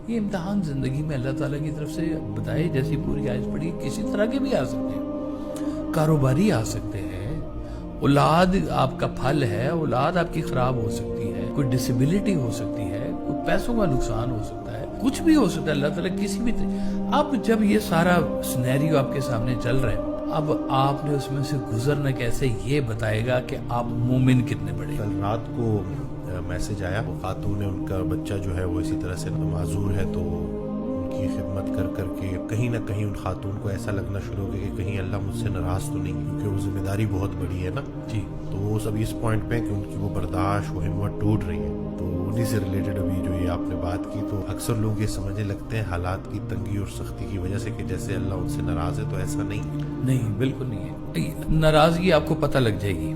یہ امتحان زندگی میں اللہ تعالیٰ کی طرف سے بتائے جیسی پوری آیت پڑھی کسی طرح کے بھی آ سکتے ہیں، کاروباری آ سکتے ہیں، اولاد آپ کا پھل ہے، اولاد آپ کی خراب ہو سکتی ہے، کوئی ڈسیبلٹی ہو سکتی ہے، کوئی پیسوں کا نقصان ہو سکتا ہے، کچھ بھی ہو سکتا ہے، اللہ تعالیٰ کسی بھی اب جب یہ سارا سینیریو آپ کے سامنے چل رہا ہے، اب آپ نے اس میں سے گزرنا کیسے یہ بتائے گا کہ آپ مومن کتنے بڑے۔ کل رات کو میسج آیا، وہ خاتون ہے، ان کا بچہ جو ہے وہ اسی طرح سے معذور ہے، تو ان کی خدمت کر کر کے کہیں نہ کہیں ان خاتون کو ایسا لگنا شروع ہو گیا کہ کہیں اللہ مجھ سے ناراض تو نہیں، کیونکہ وہ ذمہ داری بہت بڑی ہے نا جی، تو وہ سب اس پوائنٹ پہ کہ ان کی وہ برداشت، وہ ہمت ٹوٹ رہی ہے۔ تو انہیں سے ریلیٹڈ ابھی جو یہ آپ نے بات کی، تو اکثر لوگ یہ سمجھنے لگتے ہیں حالات کی تنگی اور سختی کی وجہ سے کہ جیسے اللہ ان سے ناراض ہے، تو ایسا نہیں۔ نہیں بالکل نہیں ہے، ناراضگی آپ کو پتہ لگ جائے گی۔